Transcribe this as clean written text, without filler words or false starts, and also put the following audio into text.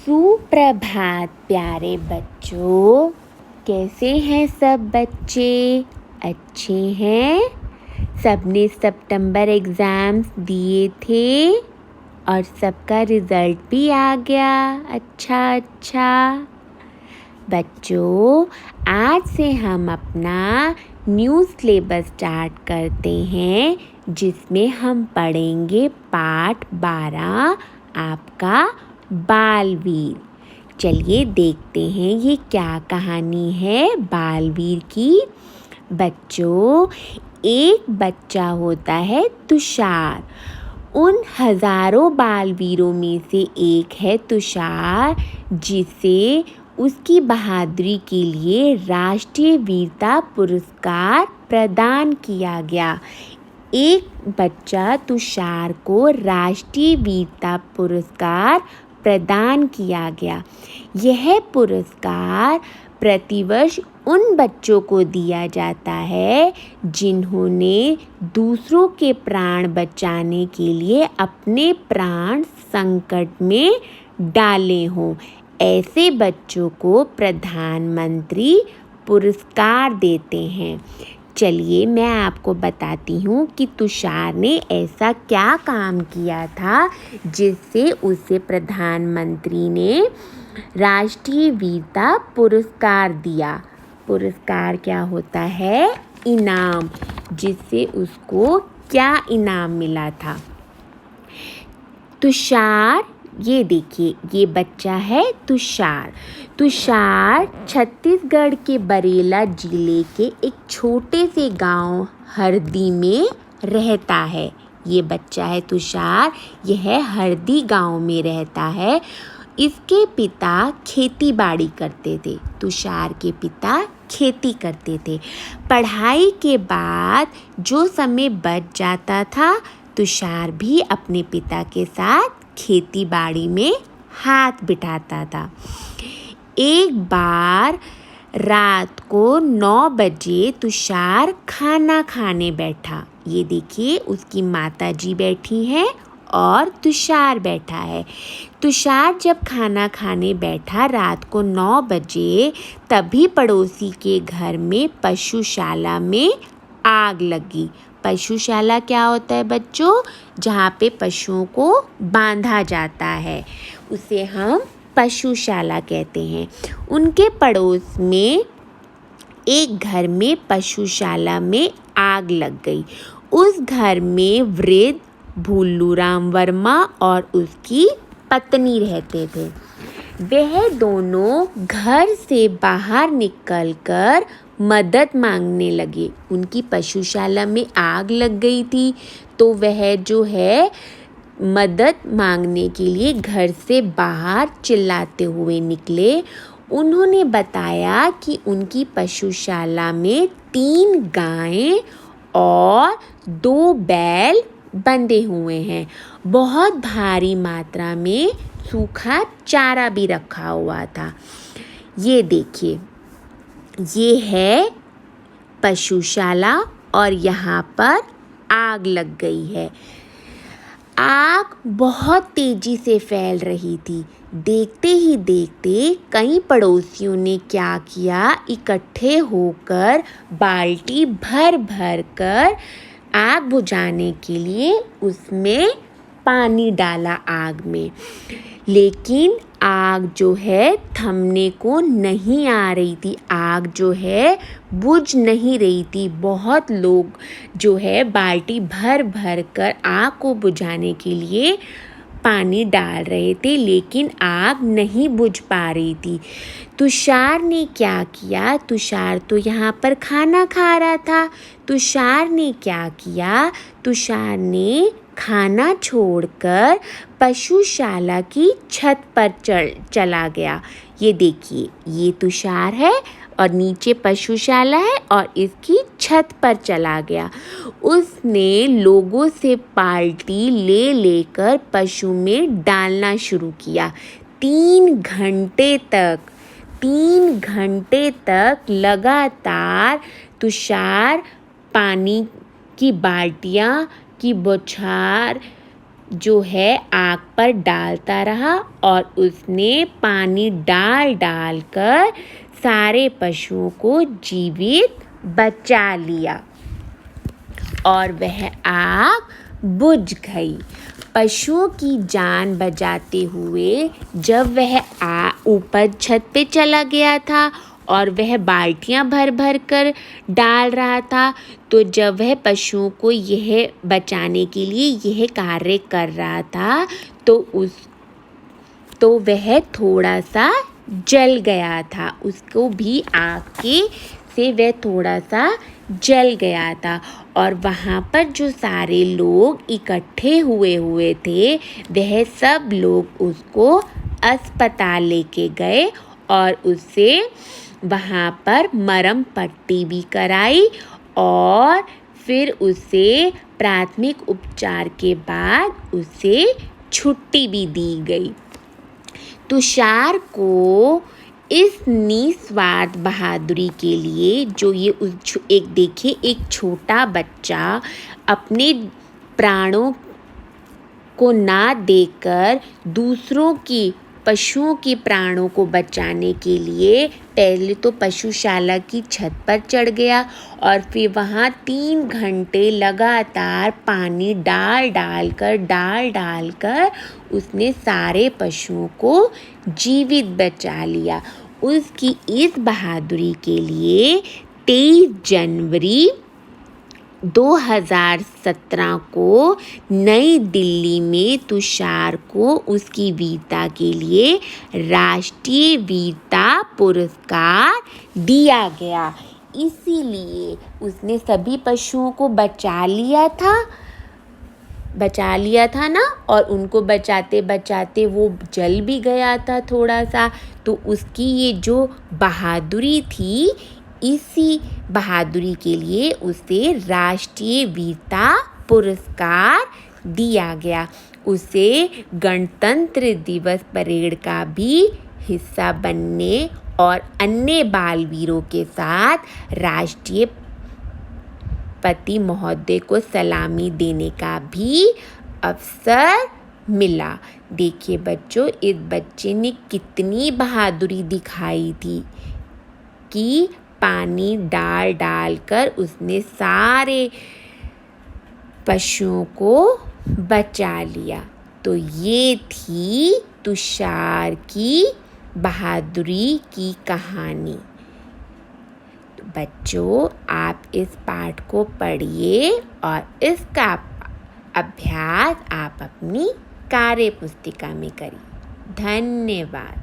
सुप्रभात प्यारे बच्चों। कैसे हैं सब बच्चे? अच्छे हैं? सबने सितंबर एग्ज़ाम्स दिए थे और सबका रिज़ल्ट भी आ गया। अच्छा बच्चों, आज से हम अपना न्यू सिलेबस स्टार्ट करते हैं, जिसमें हम पढ़ेंगे पाठ 12 आपका बालवीर। चलिए देखते हैं ये क्या कहानी है बालवीर की। बच्चों, एक बच्चा होता है तुषार। उन हजारों बालवीरों में से एक है तुषार, जिसे उसकी बहादुरी के लिए राष्ट्रीय वीरता पुरस्कार प्रदान किया गया। एक बच्चा तुषार को राष्ट्रीय वीरता पुरस्कार प्रदान किया गया। यह पुरस्कार प्रतिवर्ष उन बच्चों को दिया जाता है जिन्होंने दूसरों के प्राण बचाने के लिए अपने प्राण संकट में डाले हों। ऐसे बच्चों को प्रधानमंत्री पुरस्कार देते हैं। चलिए मैं आपको बताती हूँ कि तुषार ने ऐसा क्या काम किया था जिससे उसे प्रधानमंत्री ने राष्ट्रीय वीरता पुरस्कार दिया। पुरस्कार क्या होता है? इनाम। जिससे उसको क्या इनाम मिला था? तुषार, ये देखिए, ये बच्चा है तुषार। तुषार छत्तीसगढ़ के बरेला जिले के एक छोटे से गांव हरदी में रहता है। ये बच्चा है तुषार, यह हरदी गांव में रहता है। इसके पिता खेती बाड़ी करते थे। तुषार के पिता खेती करते थे। पढ़ाई के बाद जो समय बच जाता था, तुषार भी अपने पिता के साथ खेती बाड़ी में हाथ बिठाता था। एक बार रात को 9 बजे तुषार खाना खाने बैठा। ये देखिए, उसकी माताजी बैठी हैं और तुषार बैठा है। तुषार जब खाना खाने बैठा रात को 9 बजे, तभी पड़ोसी के घर में पशुशाला में आग लगी। पशुशाला क्या होता है बच्चों? जहाँ पे पशुओं को बांधा जाता है, उसे हम पशुशाला कहते हैं। उनके पड़ोस में एक घर में पशुशाला में आग लग गई। उस घर में वृद्ध भुल्लूराम वर्मा और उसकी पत्नी रहते थे। वह दोनों घर से बाहर निकलकर मदद मांगने लगे। उनकी पशुशाला में आग लग गई थी, तो वह जो है मदद मांगने के लिए घर से बाहर चिल्लाते हुए निकले। उन्होंने बताया कि उनकी पशुशाला में 3 गायें और 2 बैल बंधे हुए हैं। बहुत भारी मात्रा में सूखा चारा भी रखा हुआ था। ये देखिए, ये है पशुशाला और यहाँ पर आग लग गई है। आग बहुत तेजी से फैल रही थी। देखते ही देखते कई पड़ोसियों ने क्या किया, इकट्ठे होकर बाल्टी भर भर कर आग बुझाने के लिए उसमें पानी डाला आग में। लेकिन आग जो है थमने को नहीं आ रही थी। आग जो है बुझ नहीं रही थी। बहुत लोग जो है बाल्टी भर भर कर आग को बुझाने के लिए पानी डाल रहे थे, लेकिन आग नहीं बुझ पा रही थी। तुषार ने क्या किया? तुषार तो यहाँ पर खाना खा रहा था। तुषार ने क्या किया? तुषार ने खाना छोड़कर पशुशाला की छत पर चला गया। ये देखिए, ये तुषार है और नीचे पशुशाला है और इसकी छत पर चला गया। उसने लोगों से बाल्टी ले लेकर पशु में डालना शुरू किया। 3 घंटे तक लगातार तुषार पानी की बाल्टियाँ की बौछार जो है आग पर डालता रहा और उसने पानी डाल डाल कर सारे पशुओं को जीवित बचा लिया और वह आग बुझ गई। पशुओं की जान बचाते हुए जब वह ऊपर छत पे चला गया था और वह बाल्टियां भर भर कर डाल रहा था, तो जब वह पशुओं को यह बचाने के लिए यह कार्य कर रहा था तो वह थोड़ा सा जल गया था। उसको भी आग से वह थोड़ा सा जल गया था और वहाँ पर जो सारे लोग इकट्ठे हुए थे वह सब लोग उसको अस्पताल लेके गए और उससे वहाँ पर मरहम पट्टी भी कराई और फिर उसे प्राथमिक उपचार के बाद उसे छुट्टी भी दी गई। तुषार को इस निस्वार्थ बहादुरी के लिए जो ये एक छोटा बच्चा अपने प्राणों को ना देकर दूसरों की पशुओं के प्राणों को बचाने के लिए पहले तो पशुशाला की छत पर चढ़ गया और फिर वहाँ 3 घंटे लगातार पानी डाल डाल कर उसने सारे पशुओं को जीवित बचा लिया। उसकी इस बहादुरी के लिए 23 जनवरी 2017 को नई दिल्ली में तुषार को उसकी वीरता के लिए राष्ट्रीय वीरता पुरस्कार दिया गया। इसीलिए उसने सभी पशुओं को बचा लिया था ना, और उनको बचाते बचाते वो जल भी गया था थोड़ा सा। तो उसकी ये जो बहादुरी थी, इसी बहादुरी के लिए उसे राष्ट्रीय वीरता पुरस्कार दिया गया। उसे गणतंत्र दिवस परेड का भी हिस्सा बनने और अन्य बालवीरों के साथ राष्ट्रपति महोदय को सलामी देने का भी अवसर मिला। देखिए बच्चों, इस बच्चे ने कितनी बहादुरी दिखाई थी कि पानी डाल डाल कर उसने सारे पशुओं को बचा लिया। तो ये थी तुषार की बहादुरी की कहानी। तो बच्चों, आप इस पाठ को पढ़िए और इसका अभ्यास आप अपनी कार्य पुस्तिका में करिए। धन्यवाद।